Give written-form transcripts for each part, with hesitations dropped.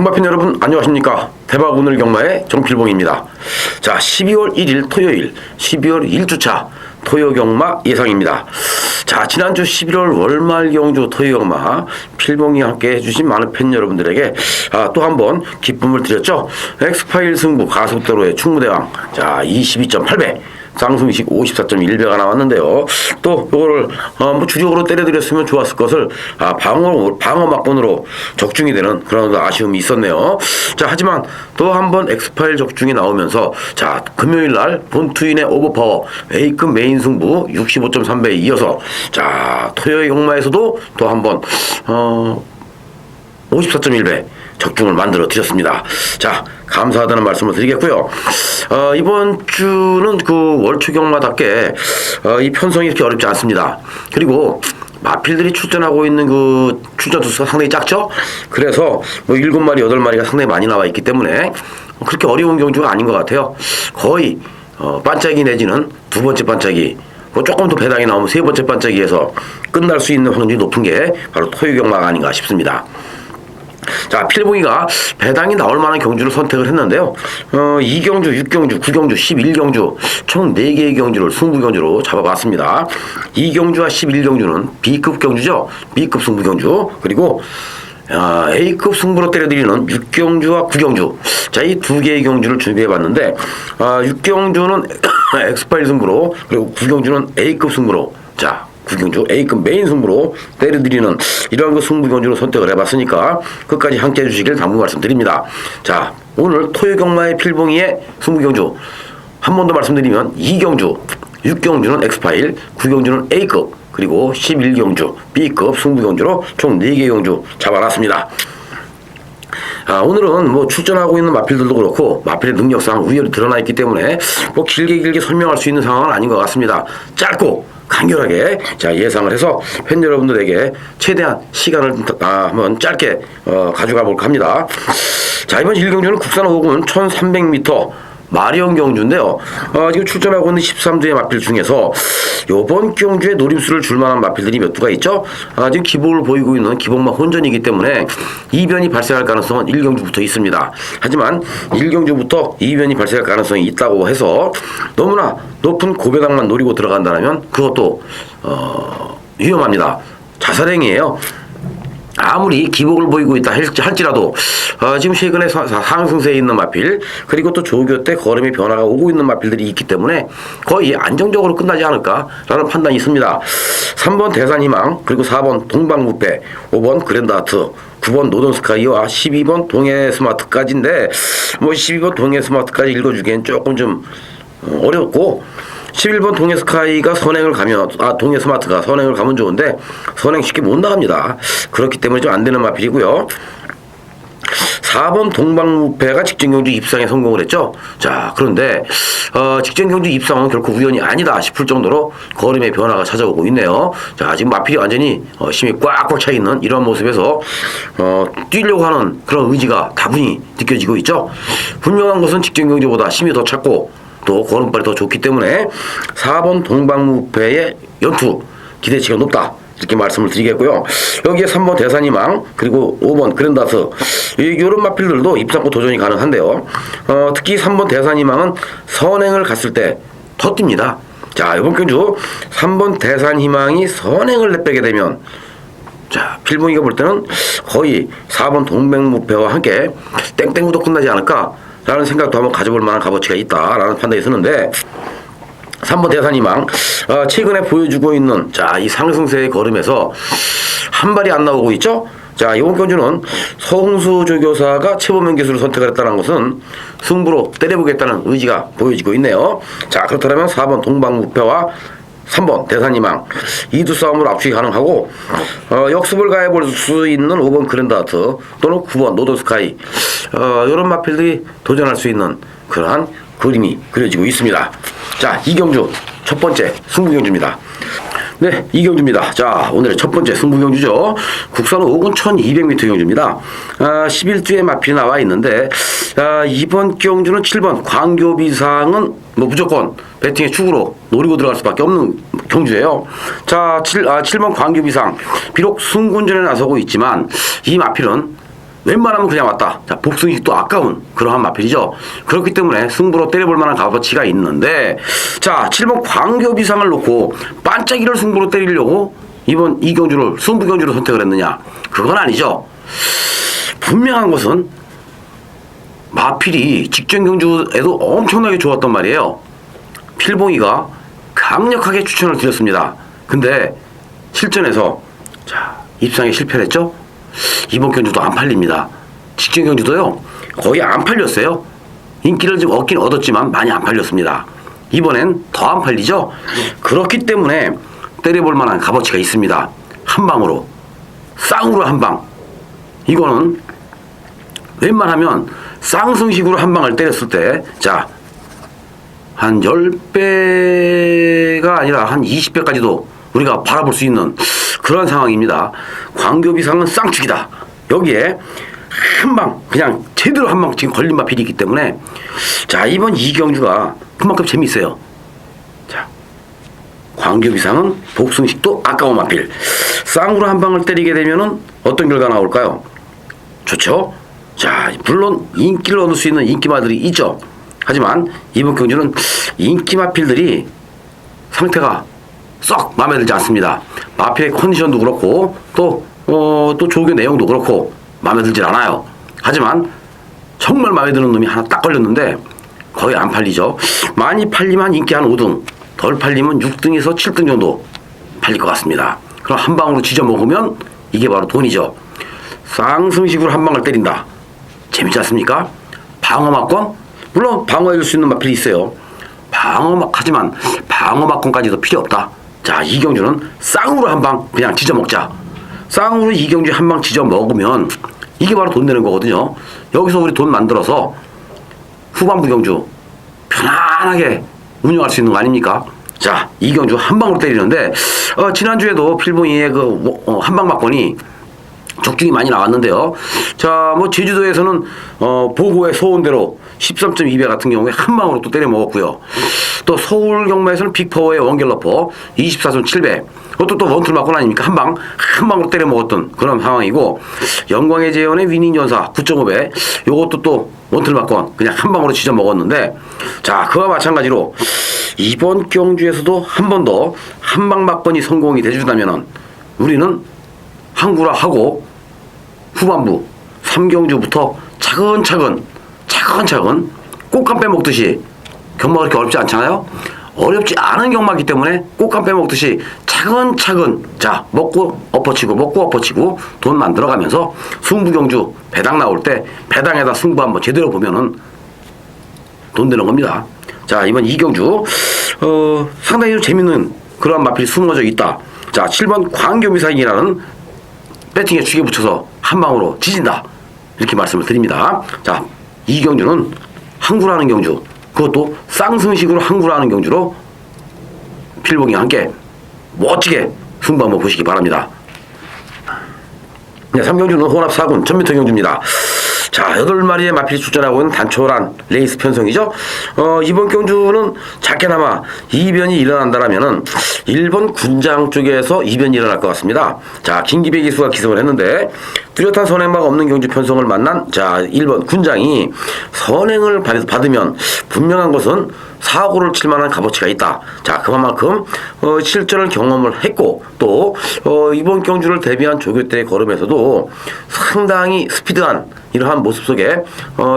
경마팬 여러분 안녕하십니까. 대박 오늘 경마의 정필봉입니다. 자, 12월 1일 토요일 12월 1주차 토요 경마 예상입니다. 자, 지난주 11월 월말 경주 토요 경마 필봉이 함께 해주신 많은 팬 여러분들에게 또 한번 기쁨을 드렸죠. 엑스파일 승부 가속도로의 충무대왕, 자 22.8배 쌍승식 54.1배가 나왔는데요. 또 요거를 뭐 주력으로 때려드렸으면 좋았을 것을 방어 막건으로 적중이 되는 그런 아쉬움이 있었네요. 자, 하지만 또 한 번 엑스파일 적중이 나오면서 자, 금요일날 본투인의 오버파워 A급 메인 승부 65.3배에 이어서 자, 토요일 경마에서도 또 한 번 54.1배 적중을 만들어 드렸습니다. 자, 감사하다는 말씀을 드리겠고요. 이번 주는 그 월초 경마답게 이 편성이 이렇게 어렵지 않습니다. 그리고 마필들이 출전하고 있는 그 출전 수가 상당히 작죠? 그래서 뭐 7마리, 8마리가 상당히 많이 나와 있기 때문에 그렇게 어려운 경주가 아닌 것 같아요. 거의 반짝이 내지는 두 번째 반짝이, 뭐 조금 더 배당이 나오면 세 번째 반짝이에서 끝날 수 있는 확률이 높은 게 바로 토요 경마가 아닌가 싶습니다. 자, 필봉이가 배당이 나올 만한 경주를 선택을 했는데요. 2경주, 6경주, 9경주, 11경주 총 4개의 경주를 승부 경주로 잡아봤습니다. 2경주와 11경주는 B급 경주죠. B급 승부 경주. 그리고 A급 승부로 때려드리는 6경주와 9경주. 자, 이 두 개의 경주를 준비해봤는데 6경주는 엑스파일 승부로, 그리고 9경주는 A급 승부로, 자 9경주 A급 메인 승부로 때려드리는 이러한 그 승부 경주로 선택을 해봤으니까 끝까지 함께 해주시길 당부 말씀드립니다. 자, 오늘 토요 경마의 필봉이의 승부 경주 한 번 더 말씀드리면 2경주, 6경주는 엑스파일, 9경주는 A급, 그리고 11경주 B급 승부 경주로 총 4개의 경주 잡아놨습니다. 오늘은 뭐 출전하고 있는 마필들도 그렇고 마필의 능력상 우열이 드러나 있기 때문에 뭐 길게 설명할 수 있는 상황은 아닌 것 같습니다. 짧고 간결하게 자 예상을 해서 팬 여러분들에게 최대한 시간을 한번 짧게 가져가 볼까 합니다. 자, 이번 1경주는 국산 5군 1300m 마리온 경주인데요. 지금 출전하고 있는 13두의 마필 중에서 이번 경주에 노림수를 줄 만한 마필들이 몇 두가 있죠. 지금 기복을 보이고 있는 기복마 혼전이기 때문에 이변이 발생할 가능성은 1경주부터 있습니다. 하지만 1경주부터 이변이 발생할 가능성이 있다고 해서 너무나 높은 고배당만 노리고 들어간다면 그것도 위험합니다. 자살행위예요. 아무리 기복을 보이고 있다 할지라도 지금 최근에 상승세에 있는 마필, 그리고 또 조교 때 걸음의 변화가 오고 있는 마필들이 있기 때문에 거의 안정적으로 끝나지 않을까라는 판단이 있습니다. 3번 대산희망, 그리고 4번 동방무패, 5번 그랜드아트, 9번 노던스카이와 12번 동해스마트까지인데 뭐 12번 동해스마트까지 읽어주기엔 조금 좀 어렵고, 11번 동해스카이가 선행을 가면 동해스마트가 선행을 가면 좋은데 선행 쉽게 못 나갑니다. 그렇기 때문에 좀 안 되는 마필이고요. 4번 동방무패가 직전경주 입상에 성공을 했죠. 자, 그런데 직전경주 입상은 결코 우연이 아니다 싶을 정도로 걸음의 변화가 찾아오고 있네요. 자, 지금 마필이 완전히 힘이 꽉꽉 차 있는 이런 모습에서 뛰려고 하는 그런 의지가 다분히 느껴지고 있죠. 분명한 것은 직전경주보다 힘이 더 찼고 또 걸음발이 더 좋기 때문에 4번 동방무패의 연투 기대치가 높다, 이렇게 말씀을 드리겠고요. 여기에 3번 대산희망, 그리고 5번 그랜드아트 이런 마필들도 입상권 도전이 가능한데요. 특히 3번 대산희망은 선행을 갔을 때 더 뜁니다. 자, 이번 경주 3번 대산희망이 선행을 내빼게 되면 자, 필봉이가 볼 때는 거의 4번 동백무패와 함께 땡땡구도 끝나지 않을까 라는 생각도 한번 가져볼 만한 값어치가 있다라는 판단이 드는데, 3번 대산희망 최근에 보여주고 있는 자, 이 상승세의 걸음에서 한 발이 안 나오고 있죠. 자, 이번 경주는 서홍수 조교사가 최보명 기술을 선택을 했다는 것은 승부로 때려보겠다는 의지가 보여지고 있네요. 자, 그렇다면 4번 동방무패와 3번 대산희망 이 두 싸움으로 압축이 가능하고 역습을 가해볼 수 있는 5번 그랜드아트 또는 9번 노던스카이 이런 마필들이 도전할 수 있는 그러한 그림이 그려지고 있습니다. 자, 이경주 첫 번째 승부경주입니다. 네, 이경주입니다. 자, 오늘의 첫 번째 승부경주죠. 국산 5군 1200m 경주입니다. 11주에 마필이 나와 있는데 이번 경주는 7번 광교비상은 뭐 무조건 배팅의 축으로 노리고 들어갈 수밖에 없는 경주예요. 자, 7번 광교비상 비록 승군전에 나서고 있지만 이 마필은 웬만하면 그냥 왔다. 자, 복승식도 아까운 그러한 마필이죠. 그렇기 때문에 승부로 때려볼 만한 값어치가 있는데, 자, 7번 광교비상을 놓고 반짝이를 승부로 때리려고 이번 이경주를 승부경주로 선택을 했느냐? 그건 아니죠. 분명한 것은 마필이 직전경주에도 엄청나게 좋았단 말이에요. 필봉이가 강력하게 추천을 드렸습니다. 근데 실전에서 자, 입상에 실패를 했죠. 이번 경주도 안 팔립니다. 직전 경주도요 거의 안 팔렸어요. 인기를 좀 얻긴 얻었지만 많이 안 팔렸습니다. 이번엔 더 안 팔리죠. 그렇기 때문에 때려볼 만한 값어치가 있습니다. 한 방으로 쌍으로 한 방. 이거는 웬만하면 쌍승식으로 한 방을 때렸을 때 자, 한 10배가 아니라 한 20배까지도 우리가 바라볼 수 있는 그런 상황입니다. 광교비상은 쌍축이다. 여기에 한 방, 그냥 제대로 한 방 지금 걸린 마필이 있기 때문에 자, 이번 이경주가 그만큼 재밌어요. 자, 광교비상은 복승식도 아까운 마필. 쌍으로 한 방을 때리게 되면은 어떤 결과 나올까요? 좋죠? 자, 물론 인기를 얻을 수 있는 인기마들이 있죠. 하지만 이번 경주는 인기 마필들이 상태가 썩 마음에 들지 않습니다. 마필의 컨디션도 그렇고 또 조교 내용도 그렇고 마음에 들질 않아요. 하지만 정말 마음에 드는 놈이 하나 딱 걸렸는데 거의 안 팔리죠. 많이 팔리면 인기 한 5등, 덜 팔리면 6등에서 7등 정도 팔릴 것 같습니다. 그럼 한 방으로 지져 먹으면 이게 바로 돈이죠. 쌍승식으로 한 방을 때린다. 재밌지 않습니까? 방어막권? 물론 방어해줄 수 있는 마필이 있어요. 하지만 방어막권까지도 필요 없다. 자, 이경주는 쌍으로 한 방 그냥 지져 먹자. 쌍으로 이경주 한 방 지져 먹으면 이게 바로 돈 내는 거거든요. 여기서 우리 돈 만들어서 후반부 경주 편안하게 운영할 수 있는 거 아닙니까? 자, 이경주 한 방으로 때리는데 지난주에도 필봉이의 그 한방 막권이 적중이 많이 나왔는데요. 자, 뭐 제주도에서는 보고의 소원대로 13.2배 같은 경우에 한 방으로 또 때려 먹었고요. 또 서울 경마에서는 빅파워의 원겔러퍼 24.7배. 그것도 또 원툴 막권 아닙니까? 한 방으로 때려 먹었던 그런 상황이고, 영광의 재현의 위닝연사 9.5배. 요것도 또 원툴 막권 그냥 한 방으로 지져 먹었는데, 자, 그와 마찬가지로 이번 경주에서도 한 번 더 한방 막권이 성공이 돼준다면은 우리는 항구라하고 후반부 3경주부터 차근차근 꽃감 빼먹듯이, 경마가 그렇게 어렵지 않잖아요. 어렵지 않은 경마이기 때문에 꽃감 빼먹듯이 차근차근 자 먹고 엎어치고 돈 만들어가면서 승부경주 배당 나올 때 배당에다 승부 한번 제대로 보면은 돈 되는 겁니다. 자, 이번 이경주 상당히 좀 재밌는 그런 마필이 숨어져 있다. 자, 7번 광교비상이라는 배팅에 축에 붙여서 한 방으로 지진다. 이렇게 말씀을 드립니다. 자, 이경주는 항구라는 경주, 그것도 쌍승식으로 항구라는 경주로 필봉이와 함께 멋지게 승부 한번 보시기 바랍니다. 네, 3경주는 혼합 4군 1000m 경주입니다. 자, 8마리의 마필이 출전하고 있는 단촐한 레이스 편성이죠. 이번 경주는 작게나마 이변이 일어난다라면은 1번 군장 쪽에서 이변이 일어날 것 같습니다. 자, 김기배 기수가 기승을 했는데 뚜렷한 선행마가 없는 경주 편성을 만난 자 1번 군장이 선행을 받으면 분명한 것은 사고를 칠 만한 값어치가 있다. 자, 그만큼 실전을 경험을 했고 또 이번 경주를 대비한 조교 때의 걸음에서도 상당히 스피드한 이러한 모습 속에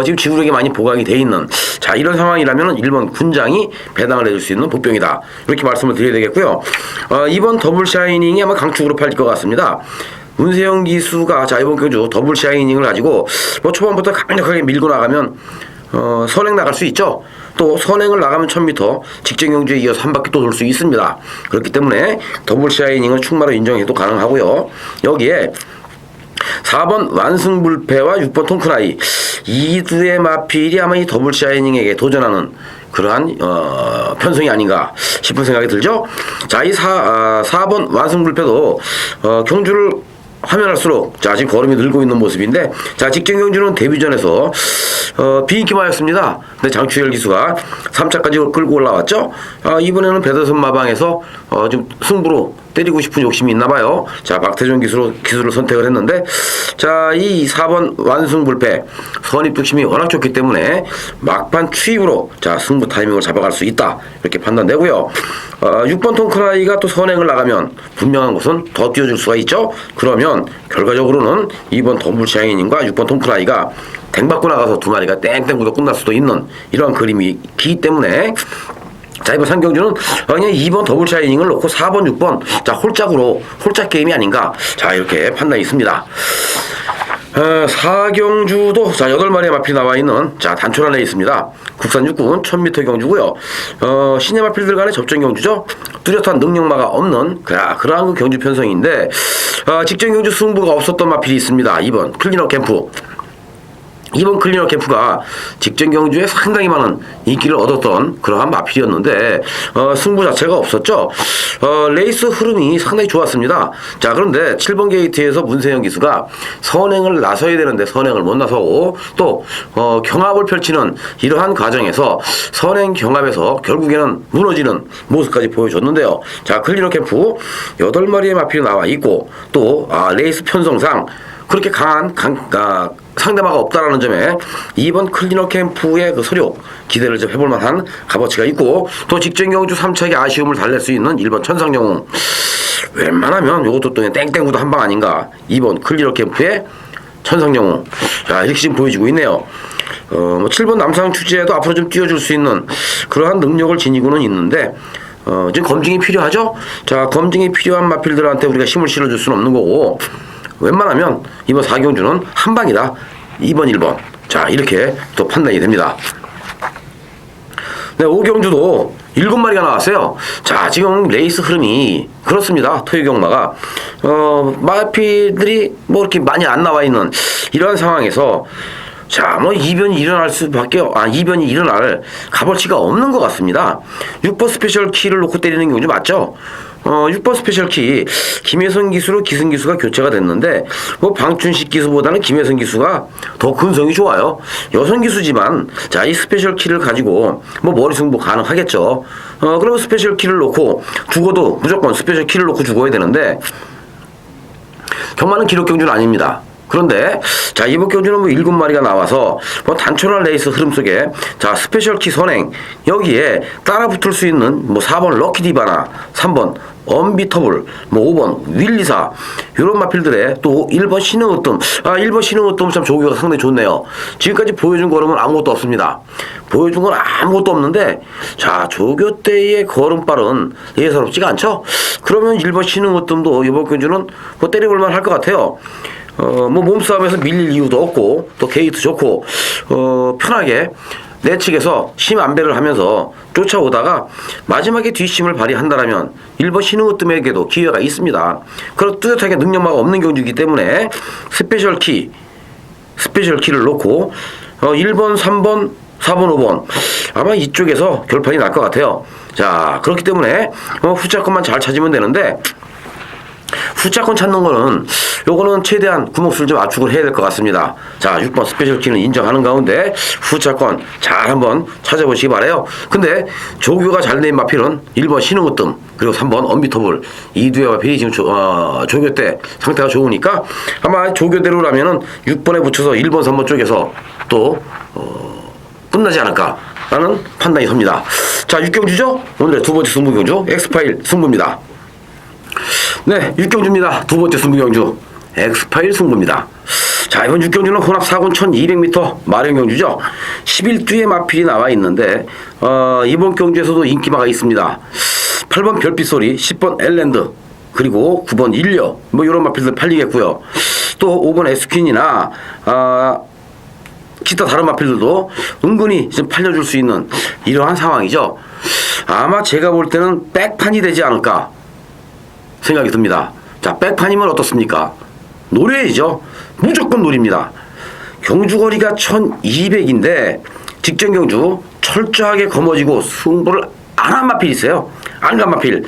지금 지구력이 많이 보강이 돼 있는 자 이런 상황이라면 1번 군장이 배당을 해줄 수 있는 복병이다. 이렇게 말씀을 드려야 되겠고요. 이번 더블 샤이닝이 아마 강축으로 팔릴 것 같습니다. 문세영 기수가 자 이번 경주 더블 샤이닝을 가지고 뭐 초반부터 강력하게 밀고 나가면 선행 나갈 수 있죠. 또 선행을 나가면 1000m 직전 경주에 이어서 한 바퀴 또 돌 수 있습니다. 그렇기 때문에 더블 샤이닝은 충마로 인정해도 가능하고요. 여기에 4번 완승불패와 6번 통크나이 이 두의 마필이 아마 이 더블 샤이닝에게 도전하는 그러한 편성이 아닌가 싶은 생각이 들죠. 자, 이 4번 완승불패도 경주를 하면 할수록 자 지금 걸음이 늘고 있는 모습인데 자 직전 경주는 데뷔전에서 비인기마였습니다. 근데 장추열 기수가 3차까지 끌고 올라왔죠. 이번에는 배더선 마방에서 좀 승부로 때리고 싶은 욕심이 있나 봐요. 자, 박태준 기술을 선택을 했는데, 자, 이 4번 완승불패 선입뚝심이 워낙 좋기 때문에 막판 추입으로 자, 승부 타이밍을 잡아갈 수 있다, 이렇게 판단되고요. 6번 통크라이가 또 선행을 나가면 분명한 것은 더 띄워줄 수가 있죠. 그러면 결과적으로는 2번 더블샤이닝과 6번 통크라이가 댕받고 나가서 두 마리가 땡땡구도 끝날 수도 있는 이러한 그림이 있기 때문에, 자, 이번 상경주는 그냥 2번 더블샤이닝을 놓고 4번, 6번 자, 홀짝 게임이 아닌가, 자, 이렇게 판단이 있습니다. 사경주도 자, 8마리의 마필이 나와 있는 자, 단촐한 레이스입니다. 국산 육군 1000m 경주고요. 신예 마필들 간의 접전 경주죠. 뚜렷한 능력마가 없는 그러한 그 경주 편성인데, 직전 경주 승부가 없었던 마필이 있습니다. 2번 클리너 캠프. 이번 클리너 캠프가 직전 경주에 상당히 많은 인기를 얻었던 그러한 마필이었는데, 승부 자체가 없었죠. 레이스 흐름이 상당히 좋았습니다. 자, 그런데 7번 게이트에서 문세영 기수가 선행을 나서야 되는데 선행을 못 나서고, 또 경합을 펼치는 이러한 과정에서 선행 경합에서 결국에는 무너지는 모습까지 보여줬는데요. 자, 클리너 캠프 8마리의 마필이 나와 있고, 또 레이스 편성상 그렇게 강한 상대마가 없다라는 점에 2번 클리너 캠프의 그 서류 기대를 좀 해볼 만한 값어치가 있고, 또 직전 경주 3차의 아쉬움을 달랠 수 있는 1번 천상영웅, 웬만하면 요것도 또 땡땡구도 한 방 아닌가. 2번 클리너 캠프의 천상영웅, 자, 이렇게 지금 보여지고 있네요. 7번 남상 추지에도 앞으로 좀 띄워줄 수 있는 그러한 능력을 지니고는 있는데, 지금 검증이 필요하죠. 자, 검증이 필요한 마필들한테 우리가 힘을 실어줄 수는 없는 거고, 웬만하면 이번 4경주는 한 방이다, 2번, 1번. 자, 이렇게 또 판단이 됩니다. 네, 5경주도 7마리가 나왔어요. 자, 지금 레이스 흐름이 그렇습니다. 토요경마가 마필들이 뭐 이렇게 많이 안 나와 있는 이러한 상황에서, 자, 뭐 이변이 일어날 이변이 일어날 값어치가 없는 것 같습니다. 6번 스페셜 키를 놓고 때리는 경주 맞죠? 6번 스페셜 키 김혜선 기수로 기승 기수가 교체가 됐는데, 뭐 방춘식 기수보다는 김혜선 기수가 더 근성이 좋아요. 여성 기수지만, 자, 이 스페셜 키를 가지고 뭐 머리 승부 가능하겠죠. 그러면 스페셜 키를 놓고 죽어도 무조건 스페셜 키를 놓고 죽어야 되는데, 경마는 기록 경주는 아닙니다. 그런데 자, 이번 경주는 뭐 7마리가 나와서 뭐 단촐한 레이스 흐름 속에 자, 스페셜 키 선행, 여기에 따라 붙을 수 있는 뭐 4번 럭키 디바나, 3번 언비터블, 뭐 5번 윌리사, 이런 마필들의 또 1번 신흥으뜸. 1번 신흥으뜸 참 조교가 상당히 좋네요. 지금까지 보여준 걸음은 아무것도 없습니다. 보여준 건 아무것도 없는데, 자, 조교 때의 걸음발은 예사롭지가 않죠. 그러면 1번 신흥으뜸도 이번 경주는 뭐 때려볼만 할 것 같아요. 뭐 몸싸움에서 밀릴 이유도 없고, 또 게이트 좋고, 편하게 내측에서 힘 안배를 하면서 쫓아오다가 마지막에 뒷심을 발휘한다라면 1번 신흥으뜸에게도 기회가 있습니다. 그런 뚜렷하게 능력마가 없는 경주이기 때문에 스페셜 키를 놓고 1번, 3번, 4번, 5번 아마 이쪽에서 결판이 날 것 같아요. 자, 그렇기 때문에 후차권만 잘 찾으면 되는데, 후차권 찾는 거는 요거는 최대한 구멍수를 좀 압축을 해야 될 것 같습니다. 자, 6번 스페셜 키는 인정하는 가운데 후차권 잘 한번 찾아보시기 바래요. 근데 조교가 잘 낸 마필은 1번 신흥으뜸, 그리고 3번 언비터블, 이 두 마필이 지금 조교 때 상태가 좋으니까 아마 조교대로라면은 6번에 붙여서 1번, 3번 쪽에서 또 끝나지 않을까라는 판단이 섭니다. 자, 6경주죠? 오늘의 두 번째 승부경주 엑스파일 승부입니다. 네, 6경주입니다. 두 번째 승부경주 엑스파일 승부입니다. 자, 이번 6경주는 혼합 4군 1200m 마련경주죠. 11두의 마필이 나와 있는데, 이번 경주에서도 인기마가 있습니다. 8번 별빛소리, 10번 엘랜드, 그리고 9번 일려, 뭐 이런 마필들 팔리겠고요. 또 5번 에스퀸이나 기타 다른 마필들도 은근히 좀 팔려줄 수 있는 이러한 상황이죠. 아마 제가 볼 때는 백판이 되지 않을까 생각이 듭니다. 자, 백판이면 어떻습니까? 노래이죠. 무조건 노립니다. 경주거리가 1200인데 직전 경주 철저하게 거머쥐고 승부를 안 한 마필이 있어요. 안 간 마필.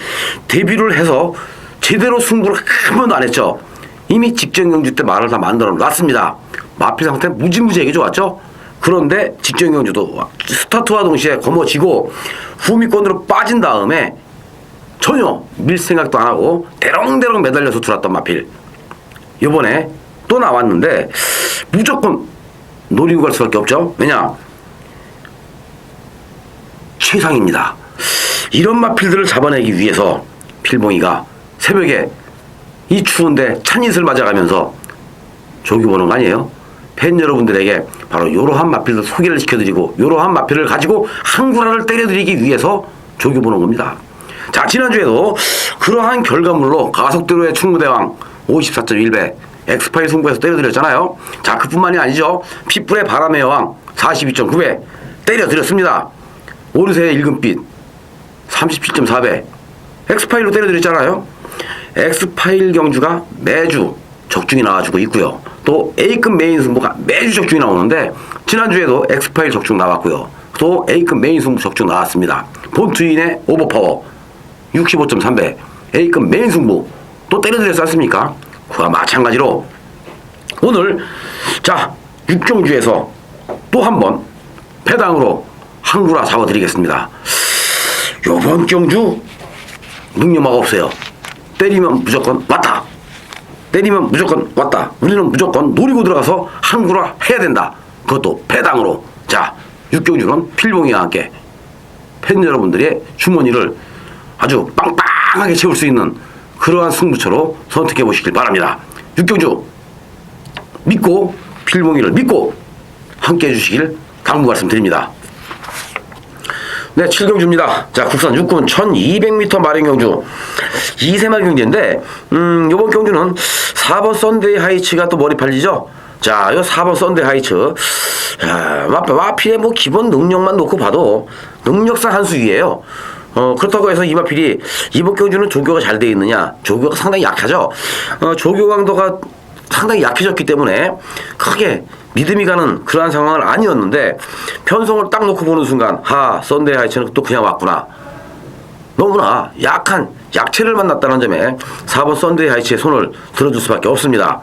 데뷔를 해서 제대로 승부를 한 번도 안 했죠. 이미 직전 경주 때 말을 다 만들어 놨습니다. 마필 상태 무지무지하게 좋았죠. 그런데 직전 경주도 스타트와 동시에 거머쥐고 후미권으로 빠진 다음에 전혀 밀 생각도 안 하고 대롱대롱 매달려서 들어왔던 마필. 요번에 또 나왔는데 무조건 노리고 갈 수밖에 없죠. 왜냐? 최상입니다. 이런 마필들을 잡아내기 위해서 필봉이가 새벽에 이 추운데 찬잇을 맞아가면서 조기 보는 거 아니에요? 팬 여러분들에게 바로 이러한 마필들 소개를 시켜드리고 이러한 마필을 가지고 한구라를 때려드리기 위해서 조기 보는 겁니다. 자, 지난주에도 그러한 결과물로 가속도로의 충무대왕 54.1배 엑스파일 승부에서 때려드렸잖아요. 자, 그뿐만이 아니죠. 핏불의 바람의 여왕 42.9배 때려드렸습니다. 오르세의 일금빛 37.4배 엑스파일로 때려드렸잖아요. 엑스파일 경주가 매주 적중이 나와주고 있고요. 또 A급 메인 승부가 매주 적중이 나오는데 지난주에도 엑스파일 적중 나왔고요. 또 A급 메인 승부 적중 나왔습니다. 본투인의 오버파워 65.3배 A급 메인 승부 또 때려드렸지 않습니까? 그와 마찬가지로 오늘 자 6경주에서 또 한번 패당으로 한구라 잡아드리겠습니다. 요번 경주 능력마가 없어요. 때리면 무조건 왔다. 때리면 무조건 왔다. 우리는 무조건 노리고 들어가서 한구라 해야 된다. 그것도 패당으로. 자, 6경주는 필봉이와 함께 팬 여러분들의 주머니를 아주 빵빵하게 채울 수 있는 그러한 승부처로 선택해 보시길 바랍니다. 6경주 믿고 필봉이를 믿고 함께 해주시길 당부 말씀드립니다. 네, 7경주입니다. 자, 국산 육군 1200m 마련 경주 2세말 경주인데 요번 경주는 4번 썬데이 하이츠가 또 머리 팔리죠. 자, 요 4번 썬데이 하이츠 마필의 뭐 기본 능력만 놓고 봐도 능력상 한 수위예요. 그렇다고 해서 이 마필이 이번 경주는 조교가 잘 되어 있느냐? 조교가 상당히 약하죠. 조교 강도가 상당히 약해졌기 때문에 크게 믿음이 가는 그러한 상황은 아니었는데 편성을 딱 놓고 보는 순간 썬데이 하이츠는 또 그냥 왔구나. 너무나 약한 약체를 만났다는 점에 4번 썬데이 하이츠의 손을 들어줄 수밖에 없습니다.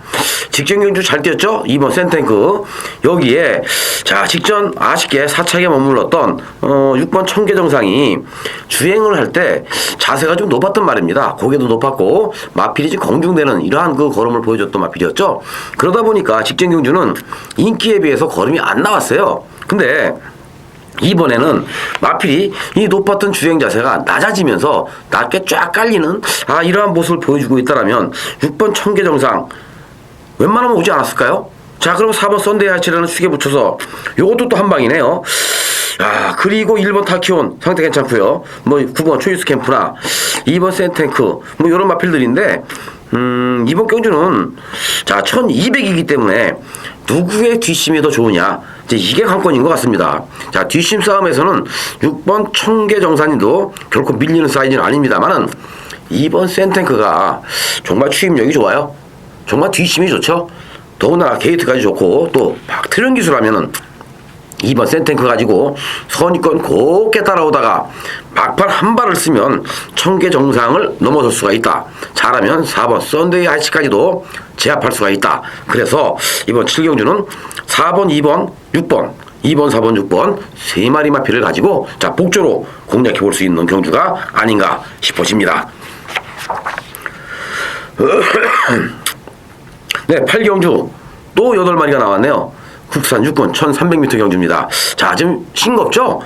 직전 경주 잘 뛰었죠? 2번 센탱크 여기에 자 직전 아쉽게 사차게 머물렀던 6번 청계정상이 주행을 할 때 자세가 좀 높았단 말입니다. 고개도 높았고 마필이 좀 공중되는 이러한 그 걸음을 보여줬던 마필이었죠. 그러다 보니까 직전 경주는 인기에 비해서 걸음이 안 나왔어요. 근데 이번에는 마필이 이 높았던 주행 자세가 낮아지면서 낮게 쫙 깔리는 이러한 모습을 보여주고 있다면 6번 청계정상 웬만하면 오지 않았을까요? 자, 그럼 4번 썬데이 하이츠라는 축에 붙여서 요것도 또 한 방이네요. 그리고 1번 타키온 상태 괜찮고요. 뭐 9번 초이스 캠프나 2번 센탱크 뭐 이런 마필들인데 이번 경주는 자 1200이기 때문에 누구의 뒷심이 더 좋으냐 이제 이게 관건인 것 같습니다. 자, 뒷심 싸움에서는 6번 청계정산이도 결코 밀리는 사이즈는 아닙니다만은 2번 센탱크가 정말 추임력이 좋아요. 정말 뒷심이 좋죠. 더군다나 게이트까지 좋고 또 막 트런 기술하면은 2번 센탱크 가지고 선입권 곱게 따라오다가 막판 한 발을 쓰면 청계 정상을 넘어설 수가 있다. 잘하면 4번 썬데이 하이츠까지도 제압할 수가 있다. 그래서 이번 7경주는 4번, 2번, 6번 2번, 4번, 6번 세 마리 마필을 가지고 자 복조로 공략해 볼 수 있는 경주가 아닌가 싶어집니다. 네, 8경주 또 8마리가 나왔네요. 국산 육군 1300m 경주입니다. 자, 지금 싱겁죠?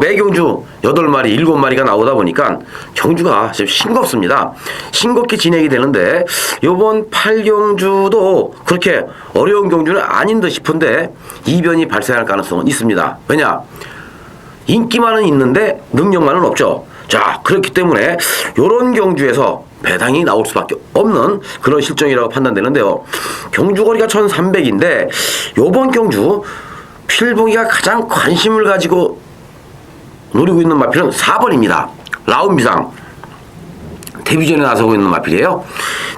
매 경주 8마리, 7마리가 나오다 보니까 경주가 지금 싱겁습니다. 싱겁게 진행이 되는데 요번 8경주도 그렇게 어려운 경주는 아닌 듯 싶은데 이변이 발생할 가능성은 있습니다. 왜냐? 인기만은 있는데 능력만은 없죠. 자, 그렇기 때문에 요런 경주에서 배당이 나올 수밖에 없는 그런 실정이라고 판단되는데요. 경주거리가 1300인데 요번 경주 필봉이가 가장 관심을 가지고 노리고 있는 마필은 4번입니다. 라운비상 데뷔전에 나서고 있는 마필이에요.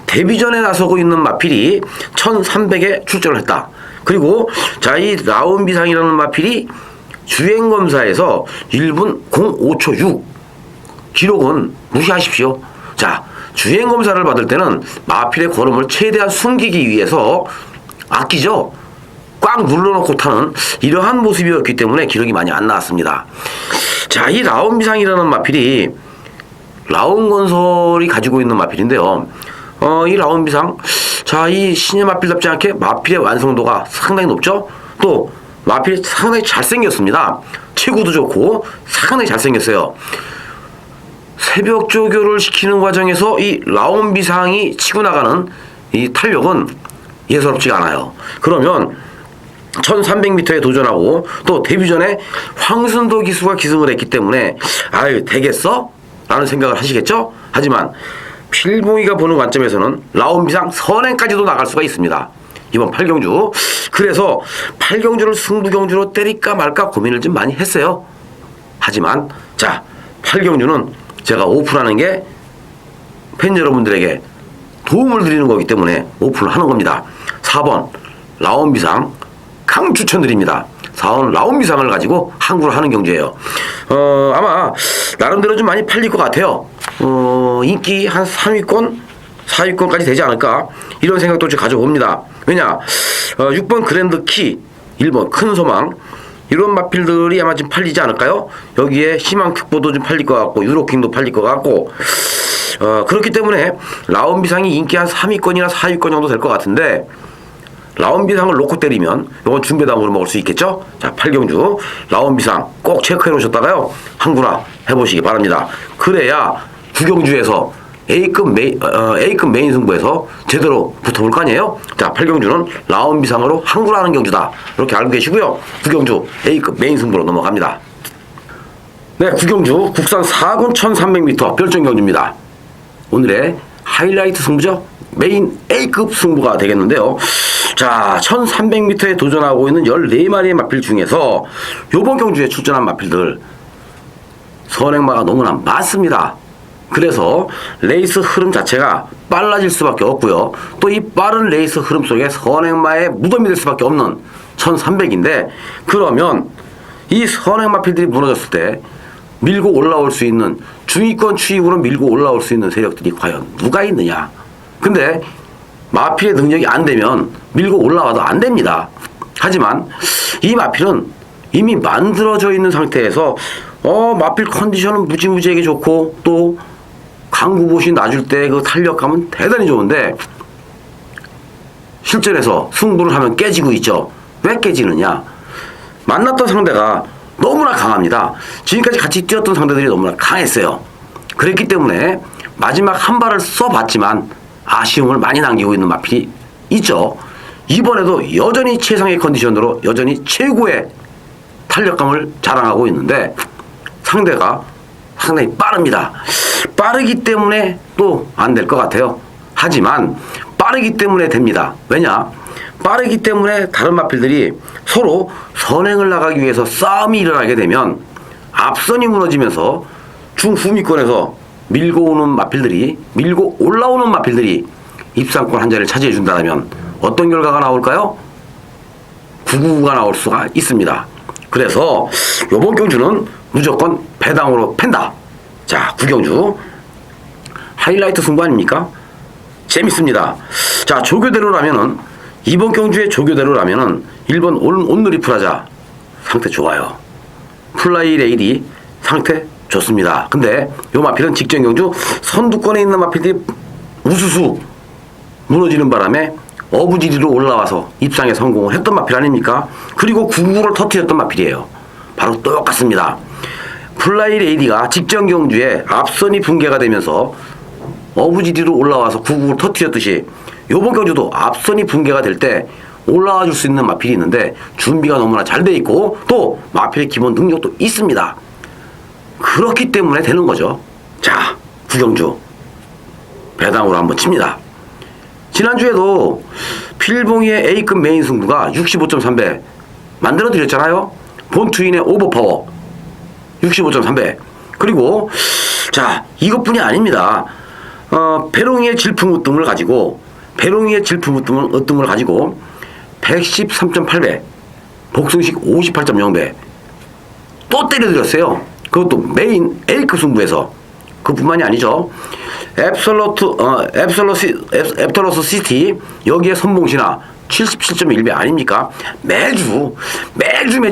데뷔전에 나서고 있는 마필이 1300에 출전을 했다. 그리고 자, 이 라운비상이라는 마필이 주행검사에서 1분 05초 6 기록은 무시하십시오. 자, 주행검사를 받을 때는 마필의 걸음을 최대한 숨기기 위해서 아끼죠. 꽉 눌러놓고 타는 이러한 모습이었기 때문에 기록이 많이 안 나왔습니다. 자, 이 라운비상이라는 마필이 라온건설이 가지고 있는 마필인데요. 이 라온비상, 자, 이 신의 마필답지 않게 마필의 완성도가 상당히 높죠? 또 마필이 상당히 잘생겼습니다. 체구도 좋고 상당히 잘생겼어요. 새벽 조교를 시키는 과정에서 이 라온비상이 치고 나가는 이 탄력은 예사롭지가 않아요. 그러면 1300m에 도전하고 또 데뷔 전에 황순도 기수가 기승을 했기 때문에 아유 되겠어? 라는 생각을 하시겠죠? 하지만 필봉이가 보는 관점에서는 라온비상 선행까지도 나갈 수가 있습니다. 이번 8경주. 그래서 8경주를 승부경주로 때릴까 말까 고민을 좀 많이 했어요. 하지만 자, 8경주는 제가 오픈하는 게 팬 여러분들에게 도움을 드리는 거기 때문에 오픈을 하는 겁니다. 4번 라온비상 강 추천드립니다. 4번 라온비상을 가지고 항구를 하는 경주예요. 아마 나름대로 좀 많이 팔릴 것 같아요. 인기 한 3위권, 4위권까지 되지 않을까 이런 생각도 좀 가져봅니다. 왜냐 6번 그랜드키, 1번 큰소망 이런 마필들이 아마 좀 팔리지 않을까요? 여기에 희망특보도 좀 팔릴 것 같고 유로킹도 팔릴 것 같고 그렇기 때문에 라온비상이 인기 한 3위권이나 4위권 정도 될 것 같은데 라온비상을 놓고 때리면 이건 중배당으로 먹을 수 있겠죠? 자, 8경주 라온비상 꼭 체크해 놓으셨다가요 항구나 해보시기 바랍니다. 그래야 9경주에서 A급 메인 승부에서 제대로 붙어볼 거 아니에요? 자, 8경주는 라온비상으로 항구를 하는 경주다. 이렇게 알고 계시고요. 9경주 A급 메인 승부로 넘어갑니다. 네, 9경주 국산 4군 1300m 별정 경주입니다. 오늘의 하이라이트 승부죠. 메인 A급 승부가 되겠는데요. 자, 1300m에 도전하고 있는 14마리의 마필 중에서 요번 경주에 출전한 마필들 선행마가 너무나 많습니다. 그래서 레이스 흐름 자체가 빨라질 수밖에 없고요. 또 이 빠른 레이스 흐름 속에 선행마의 무덤이 될 수밖에 없는 1300인데 그러면 이 선행마필들이 무너졌을 때 밀고 올라올 수 있는 중위권 추입으로 밀고 올라올 수 있는 세력들이 과연 누가 있느냐. 근데 마필의 능력이 안 되면 밀고 올라와도 안 됩니다. 하지만 이 마필은 이미 만들어져 있는 상태에서 마필 컨디션은 무지무지하게 좋고 또 강구봇이 놔줄 때 그 탄력감은 대단히 좋은데 실전에서 승부를 하면 깨지고 있죠. 왜 깨지느냐? 만났던 상대가 너무나 강합니다. 지금까지 같이 뛰었던 상대들이 너무나 강했어요. 그랬기 때문에 마지막 한 발을 써봤지만 아쉬움을 많이 남기고 있는 마필이 있죠. 이번에도 여전히 최상의 컨디션으로 여전히 최고의 탄력감을 자랑하고 있는데 상대가 상당히 빠릅니다. 빠르기 때문에 또 안 될 것 같아요. 하지만 빠르기 때문에 됩니다. 왜냐? 빠르기 때문에 다른 마필들이 서로 선행을 나가기 위해서 싸움이 일어나게 되면 앞선이 무너지면서 중후미권에서 밀고 올라오는 마필들이 입상권 한 자리를 차지해 준다면 어떤 결과가 나올까요? 999가 나올 수가 있습니다. 그래서 이번 경주는 무조건 배당으로 팬다. 자, 9경주 하이라이트 승부 아닙니까? 재밌습니다. 자, 조교대로라면은 이번 경주의 조교대로라면은 1번 온누리 프라자 상태 좋아요. 플라이 레이디 상태 좋습니다. 근데 요 마필은 직전 경주 선두권에 있는 마필들이 우수수 무너지는 바람에 어부지리로 올라와서 입상에 성공을 했던 마필 아닙니까? 그리고 999를 터뜨렸던 마필이에요. 바로 똑같습니다. 플라이 레이디가 직전 경주에 앞선이 붕괴가 되면서 어부지리로 올라와서 999를 터뜨렸듯이 요번 경주도 앞선이 붕괴가 될 때 올라와 줄 수 있는 마필이 있는데 준비가 너무나 잘 돼 있고 또 마필의 기본 능력도 있습니다. 그렇기 때문에 되는 거죠. 자, 9경주 배당으로 한번 칩니다. 지난주에도 필봉이의 A급 메인 승부가 65.3배 만들어 드렸잖아요. 본투인의 오버파워 65.3배. 그리고 자, 이것뿐이 아닙니다. 배롱이의 질풍우뜸을 가지고 113.8배 복승식 58.0배 또 때려드렸어요. 그것도 메인 A급 승부에서. 그뿐만이 아니죠. 앱솔러스 시티 여기에 선봉신화 77.1배 아닙니까? 매주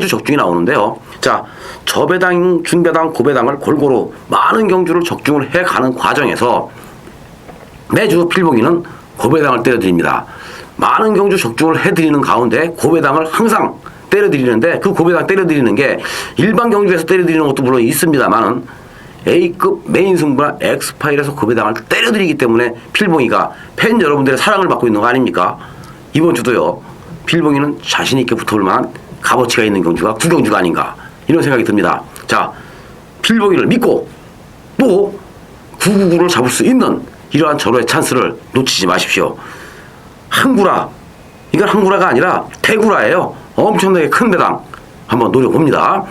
적중이 나오는데요. 자, 저배당, 중배당, 고배당을 골고루 많은 경주를 적중을 해가는 과정에서 매주 필봉이는 고배당을 때려드립니다. 많은 경주 적중을 해드리는 가운데 고배당을 항상 때려드리는데, 그 고배당 때려드리는 게 일반 경주에서 때려드리는 것도 물론 있습니다만은 A급 메인 승부나 엑스파일에서 고배당을 때려드리기 때문에 필봉이가 팬 여러분들의 사랑을 받고 있는 거 아닙니까? 이번 주도요, 필봉이는 자신있게 붙어볼 만한 값어치가 있는 경주가 구경주가 아닌가, 이런 생각이 듭니다. 자, 필봉이를 믿고 또 999를 잡을 수 있는 이러한 절호의 찬스를 놓치지 마십시오. 항구라, 이건 항구라가 아니라 대구라예요. 엄청나게 큰 배당 한번 노려봅니다.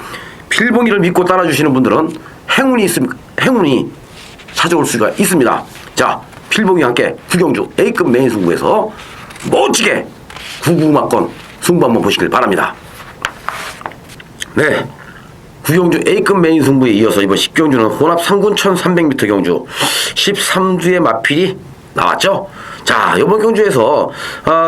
필봉이를 믿고 따라주시는 분들은 행운이 찾아올 수가 있습니다. 자, 필봉이와 함께 구경주 A급 메인 승부에서 멋지게 999만권 승부 한번 보시길 바랍니다. 네, 구경주 A급 메인 승부에 이어서 이번 10경주는 혼합 3군 1300m 경주 13주의 마필이 나왔죠. 자, 이번 경주에서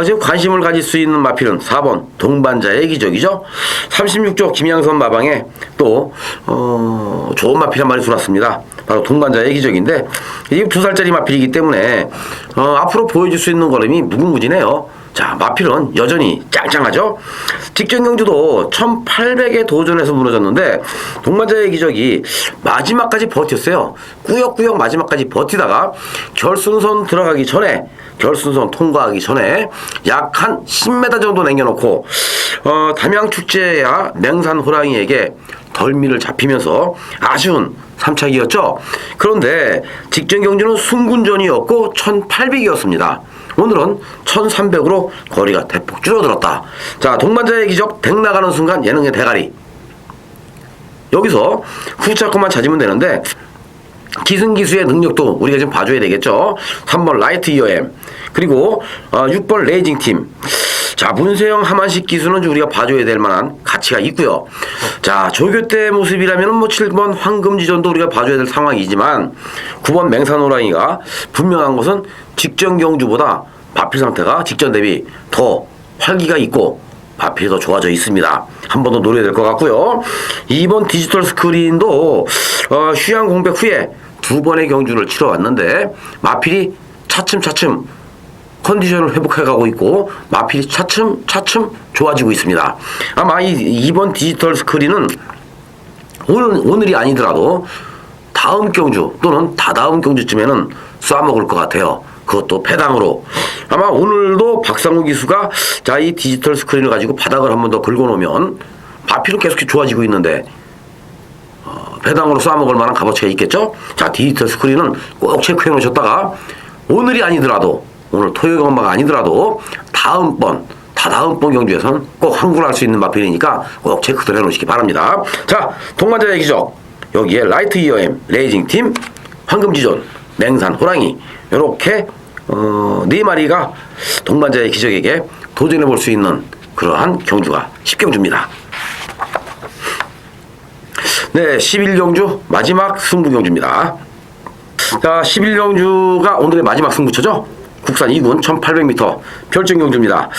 지금 관심을 가질 수 있는 마필은 4번 동반자의 기적이죠. 36조 김양선 마방에 또 좋은 마필 한 마리 들어왔습니다. 바로 동반자의 기적인데, 이게 2살짜리 마필이기 때문에 앞으로 보여줄 수 있는 걸음이 무궁무진해요. 자, 마필은 여전히 짱짱하죠. 직전 경주도 1800에 도전해서 무너졌는데 동반자의 기적이 마지막까지 버텼어요. 꾸역꾸역 마지막까지 버티다가 결승선 들어가기 전에, 결승선 통과하기 전에 약 한 10m 정도 남겨놓고 담양축제야 맹산 호랑이에게 덜미를 잡히면서 아쉬운 3차기였죠. 그런데 직전 경주는 승군전이었고 1800이었습니다. 오늘은 1300으로 거리가 대폭 줄어들었다. 자, 동반자의 기적 덱 나가는 순간 예능의 대가리. 여기서 후차권만 찾으면 되는데 기승기수의 능력도 우리가 좀 봐줘야 되겠죠. 3번 라이트 이어엠, 그리고 6번 레이징팀. 자, 문세영 하만식 기수는 우리가 봐줘야 될 만한 가치가 있고요. 자, 조교대 모습이라면 뭐 7번 황금지전도 우리가 봐줘야 될 상황이지만 9번 맹산호랑이가 분명한 것은 직전 경주보다 마필 상태가 직전 대비 더 활기가 있고 마필이 더 좋아져 있습니다. 한 번 더 노려야 될 것 같고요. 2번 디지털 스크린도 휴양 공백 후에 2번의 경주를 치러왔는데 마필이 차츰차츰 컨디션을 회복해가고 있고 마필이 차츰차츰 좋아지고 있습니다. 아마 이 2번 디지털 스크린은 오늘이 아니더라도 다음 경주 또는 다다음 경주쯤에는 쏴먹을 것 같아요. 그것도 배당으로. 아마 오늘도 박상우 기수가 자, 이 디지털 스크린을 가지고 바닥을 한 번 더 긁어놓으면 마필은 계속 좋아지고 있는데 배당으로 쏴먹을 만한 값어치가 있겠죠. 자, 디지털 스크린은 꼭 체크해 놓으셨다가 오늘이 아니더라도, 오늘 토요일 엄마가 아니더라도 다다음번 경주에서는 꼭 항구할 수 있는 마필이니까 꼭 체크를 해놓으시기 바랍니다. 자, 동반자의 기적, 여기에 라이트 이어엠, 레이징팀, 황금지존, 맹산 호랑이, 이렇게 4마리가 동반자의 기적에게 도전해 볼 수 있는 그러한 경주가 10경주입니다. 네, 11경주 마지막 승부경주입니다. 자, 11경주가 오늘의 마지막 승부처죠. 국산 2군 1800m 결정경주입니다.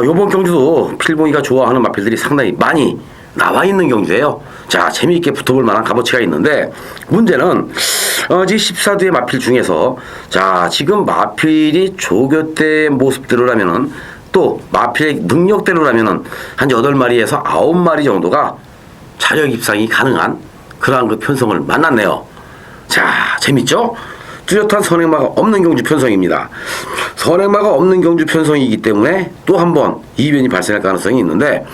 요번 경주도 필봉이가 좋아하는 마필들이 상당히 많이 나와 있는 경주예요. 자, 재미있게 붙어볼 만한 값어치가 있는데, 문제는 지금 14두의 마필 중에서, 자, 지금 마필이 조교대의 모습대로라면은, 또 마필의 능력대로라면은 한 8마리에서 9마리 정도가 자력 입상이 가능한 그러한 그 편성을 만났네요. 자, 재밌죠? 뚜렷한 선행마가 없는 경주 편성입니다. 선행마가 없는 경주 편성이기 때문에 또 한 번 이변이 발생할 가능성이 있는데,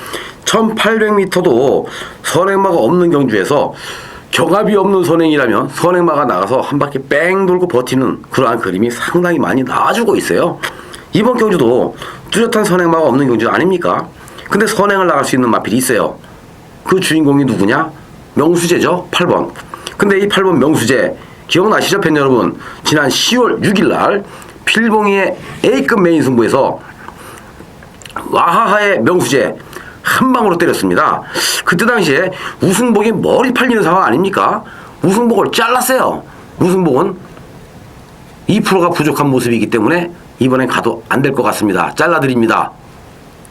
1800m도 선행마가 없는 경주에서 경합이 없는 선행이라면 선행마가 나가서 한 바퀴 뺑 돌고 버티는 그러한 그림이 상당히 많이 나와주고 있어요. 이번 경주도 뚜렷한 선행마가 없는 경주 아닙니까? 근데 선행을 나갈 수 있는 마필이 있어요. 그 주인공이 누구냐? 명수제죠. 8번. 근데 이 8번 명수제 기억나시죠, 팬 여러분? 지난 10월 6일날 필봉이의 A급 메인 승부에서 와하하의 명수제 한 방으로 때렸습니다. 그때 당시에 우승복이 머리 팔리는 상황 아닙니까? 우승복을 잘랐어요. 우승복은 2%가 부족한 모습이기 때문에 이번엔 가도 안 될 것 같습니다. 잘라드립니다.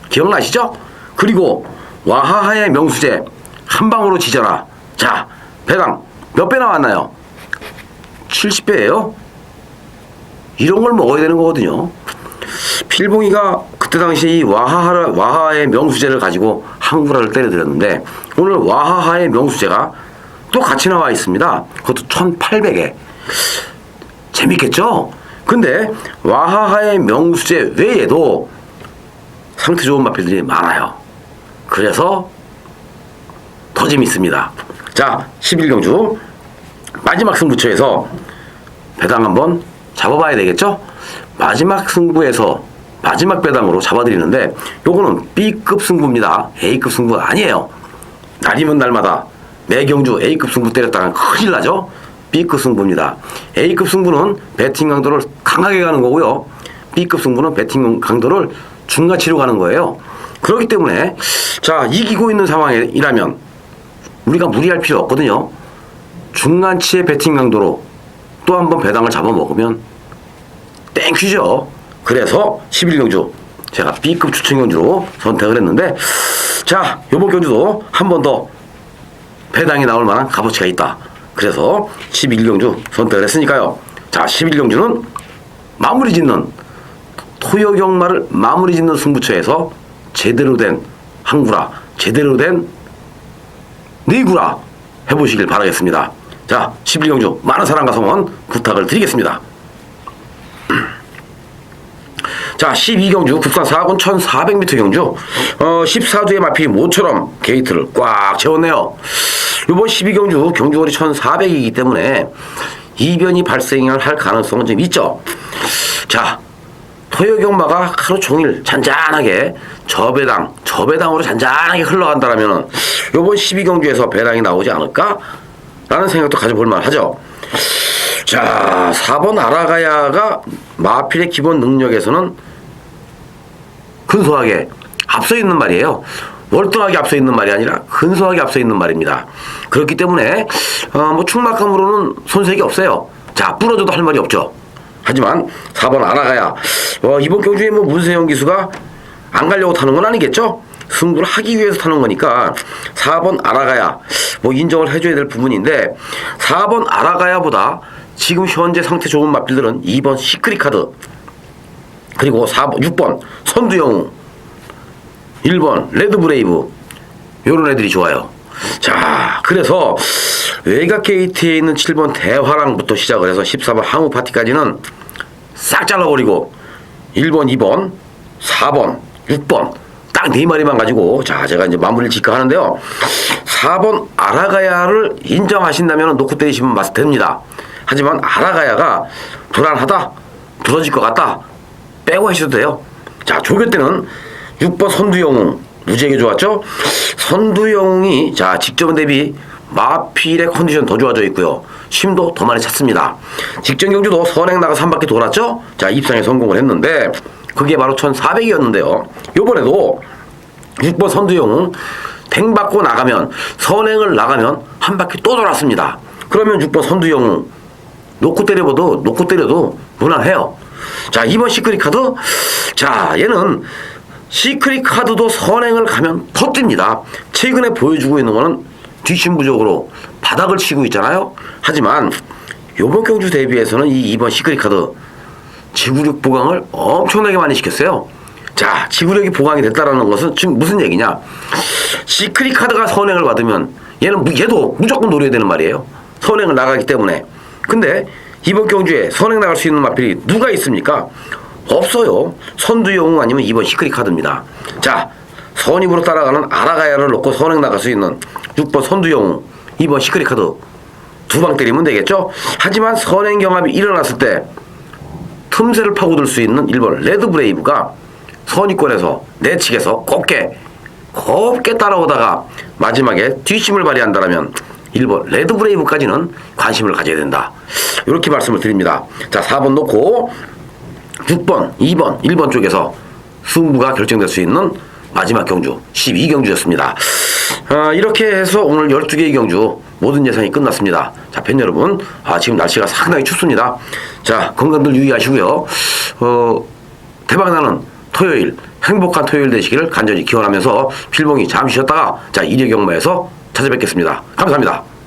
기억나시죠? 그리고 와하하의 명수제 한 방으로 지져라. 자, 배당 몇 배 나왔나요? 70배예요. 이런 걸 먹어야 되는 거거든요. 필봉이가 그때 당시 이 와하하의 명수제를 가지고 항구라를 때려드렸는데 오늘 와하하의 명수제가 또 같이 나와 있습니다. 그것도 1800에. 재밌겠죠? 근데 와하하의 명수제 외에도 상태 좋은 마필들이 많아요. 그래서 더 재밌습니다. 자, 11경주 마지막 승부처에서 배당 한번 잡아봐야 되겠죠? 마지막 승부에서 마지막 배당으로 잡아드리는데 요거는 B급 승부입니다. A급 승부가 아니에요. 날이면 날마다 매경주 A급 승부 때렸다가 큰일 나죠? B급 승부입니다. A급 승부는 배팅 강도를 강하게 가는 거고요. B급 승부는 배팅 강도를 중간치로 가는 거예요. 그렇기 때문에 자, 이기고 있는 상황이라면 우리가 무리할 필요 없거든요. 중간치의 배팅 강도로 또 한 번 배당을 잡아먹으면 땡큐죠. 그래서 11경주 제가 B급 추천 경주로 선택을 했는데 자, 요번 경주도 한 번 더 배당이 나올 만한 값어치가 있다. 그래서 11경주 선택을 했으니까요. 자, 11경주는 마무리 짓는 토요경마를 마무리 짓는 승부처에서 제대로 된 항구라, 제대로 된 네구라 해보시길 바라겠습니다. 자, 11경주 많은 사랑과 성원 부탁을 드리겠습니다. 자, 12경주 국산 4군 1400m 경주 14두의 마필이 모처럼 게이트를 꽉 채웠네요. 이번 12경주 경주거리 1400이기 때문에 이변이 발생할 가능성은 좀 있죠. 자, 토요경마가 하루 종일 잔잔하게 저배당으로 잔잔하게 흘러간다라면 이번 12경주에서 배당이 나오지 않을까? 라는 생각도 가져볼 만하죠. 자, 4번 아라가야가 마필의 기본 능력에서는 근소하게 앞서 있는 말이에요. 월등하게 앞서 있는 말이 아니라 근소하게 앞서 있는 말입니다. 그렇기 때문에 뭐 충막감으로는 손색이 없어요. 자, 부러져도 할 말이 없죠. 하지만 4번 아라가야 이번 경주에 뭐 문세영 기수가 안 가려고 타는 건 아니겠죠? 승부를 하기 위해서 타는 거니까 4번 아라가야 뭐 인정을 해줘야 될 부분인데 4번 아라가야보다 지금 현재 상태 좋은 마필들은 2번 시크릿카드 그리고 6번 선두영웅 1번 레드브레이브 요런 애들이 좋아요. 자, 그래서 외곽 게이트에 있는 7번 대화랑부터 시작을 해서 14번 항우파티까지는 싹 잘라버리고 1번, 2번, 4번, 6번 딱 4마리만 가지고 자, 제가 이제 마무리를 짓까 하는데요. 4번 아라가야를 인정하신다면 놓고 때리시면 맛 됩니다. 하지만 아라가야가 불안하다, 부러질 것 같다 빼고 하셔도 돼요. 자, 조교 때는 6번 선두영웅 무지하게 좋았죠. 선두영웅이 자, 직전 대비 마필의 컨디션 더 좋아져 있고요. 쉼도 더 많이 찼습니다. 직전 경주도 선행 나가서 한 바퀴 돌았죠. 자, 입상에 성공을 했는데 그게 바로 1400이었는데요. 요번에도 6번 선두영웅 댕 받고 나가면 선행을 나가면 한 바퀴 또 돌았습니다. 그러면 6번 선두영웅 놓고 때려도 무난해요. 자, 2번 시크릿 카드. 자, 얘는 시크릿 카드도 선행을 가면 더 뜁니다. 최근에 보여주고 있는 거는 뒷심부적으로 바닥을 치고 있잖아요. 하지만 요번 경주 대비해서는 이 2번 시크릿 카드 지구력 보강을 엄청나게 많이 시켰어요. 자, 지구력이 보강이 됐다라는 것은 지금 무슨 얘기냐? 시크릿 카드가 선행을 받으면 얘도 무조건 노려야 되는 말이에요. 선행을 나가기 때문에. 근데 이번 경주에 선행 나갈 수 있는 마필이 누가 있습니까? 없어요. 선두영웅 아니면 2번 시크릿 카드입니다. 자, 선입으로 따라가는 아라가야를 놓고 선행 나갈 수 있는 6번 선두영웅, 2번 시크릿 카드 두 방 때리면 되겠죠? 하지만 선행 경합이 일어났을 때 틈새를 파고들 수 있는 1번 레드브레이브가 선입권에서 내측에서 곱게 따라오다가 마지막에 뒷심을 발휘한다면 1번 레드브레이브까지는 관심을 가져야 된다. 이렇게 말씀을 드립니다. 자, 4번 놓고 6번, 2번, 1번 쪽에서 승부가 결정될 수 있는 마지막 경주 12경주였습니다. 이렇게 해서 오늘 12개의 경주 모든 예상이 끝났습니다. 자, 팬 여러분, 지금 날씨가 상당히 춥습니다. 자, 건강들 유의하시고요. 대박나는 토요일, 행복한 토요일 되시기를 간절히 기원하면서 필봉이 잠시 쉬었다가 자 1회 경마에서 찾아뵙겠습니다. 감사합니다.